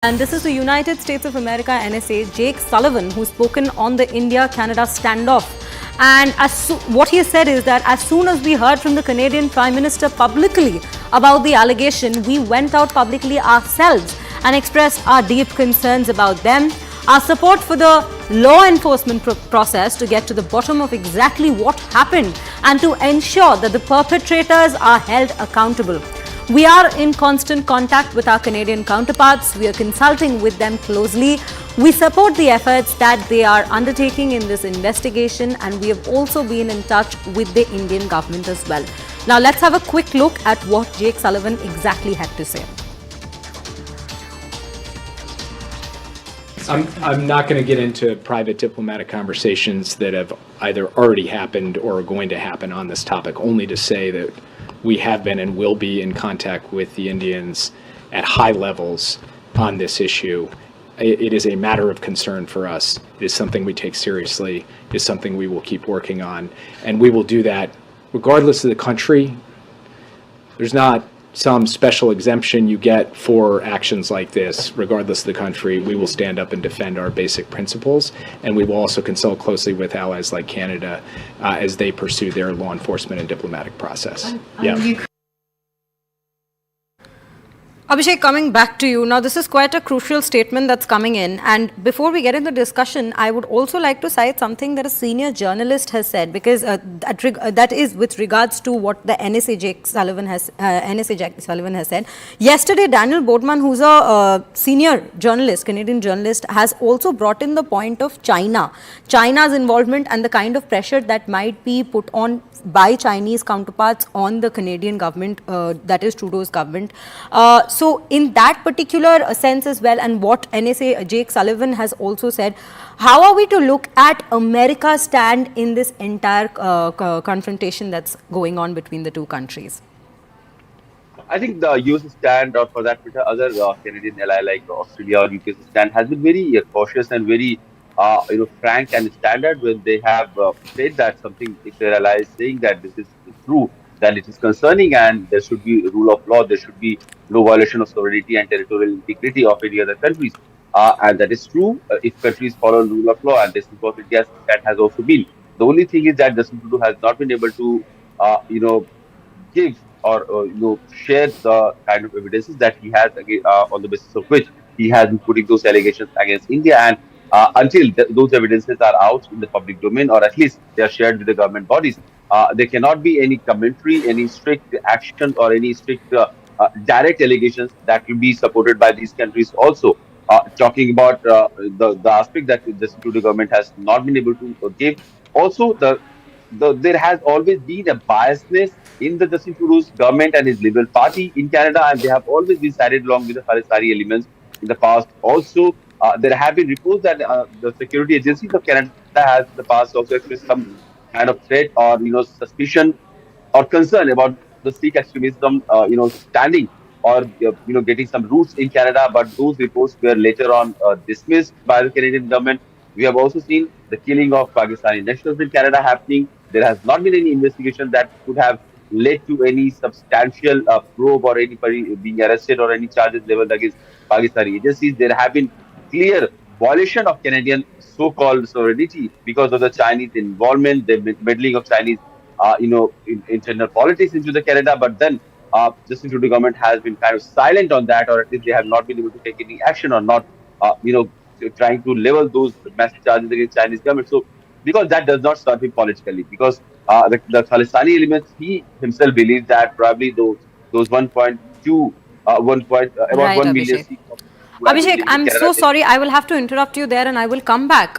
And this is the United States of America NSA Jake Sullivan, who's spoken on the India-Canada standoff. And what he has said is that as soon as we heard from the Canadian Prime Minister publicly about the allegation, we went out publicly ourselves and expressed our deep concerns about them, our support for the law enforcement process to get to the bottom of exactly what happened and to ensure that the perpetrators are held accountable. We are in constant contact with our Canadian counterparts. We are consulting with them closely. We support the efforts that they are undertaking in this investigation, and we have also been in touch with the Indian government as well. Now let's have a quick look at what Jake Sullivan exactly had to say. I'm not going to get into private diplomatic conversations that have either already happened or are going to happen on this topic, only to say that we have been and will be in contact with the Indians at high levels on this issue. It is a matter of concern for us. It is something we take seriously. It is something we will keep working on. And we will do that regardless of the country. There's not some special exemption you get for actions like this. Regardless of the country, we will stand up and defend our basic principles, and we will also consult closely with allies like Canada as they pursue their law enforcement and diplomatic process. Abhishek, coming back to you. Now, this is quite a crucial statement that's coming in. And before we get into discussion, I would also like to cite something that a senior journalist has said, because that is with regards to what the NSA Jake Sullivan has said. Yesterday, Daniel Boardman, who's a senior journalist, Canadian journalist, has also brought in the point of China's involvement and the kind of pressure that might be put on by Chinese counterparts on the Canadian government, that is Trudeau's government. So in that particular sense as well, and what NSA Jake Sullivan has also said, how are we to look at America's stand in this entire confrontation that's going on between the two countries? I think the US stand, or for that matter, other Canadian ally like Australia or UK's stand, has been very cautious and very frank and standard when they have said that something, if their ally is saying that this is true, then it is concerning and there should be rule of law, there should be no violation of sovereignty and territorial integrity of any other countries. And that is true if countries follow rule of law, and this is what India's stand has also been. The only thing is that Justin Trudeau has not been able to, give or share the kind of evidences that he has on the basis of which he has been putting those allegations against India. And until those evidences are out in the public domain, or at least they are shared with the government bodies, there cannot be any commentary, any strict action, or any strict direct allegations that will be supported by these countries also. Talking about the aspect that the Trudeau government has not been able to give. Also, there has always been a biasness in the Justin Trudeau's government and his Liberal Party in Canada, and they have always been sided along with the Khalisari elements in the past. Also, there have been reports that the security agencies of Canada has in the past also expressed some kind of threat or suspicion or concern about the Sikh extremism standing or getting some roots in Canada, but those reports were later on dismissed by the Canadian government. We have also seen the killing of Pakistani nationals in Canada happening. There has not been any investigation that could have led to any substantial probe or anybody being arrested or any charges leveled against Pakistani agencies. There have been clear violation of Canadian so-called sovereignty because of the Chinese involvement, the meddling of Chinese, in internal politics into the Canada. But then Justin Trudeau government has been kind of silent on that, or at least they have not been able to take any action or not, trying to level those massive charges against Chinese government. So, because that does not serve him politically, because the Khalisani elements, he himself believes that probably those 1.2, about 1 million. Abhishek, I'm so sorry. I will have to interrupt you there, and I will come back.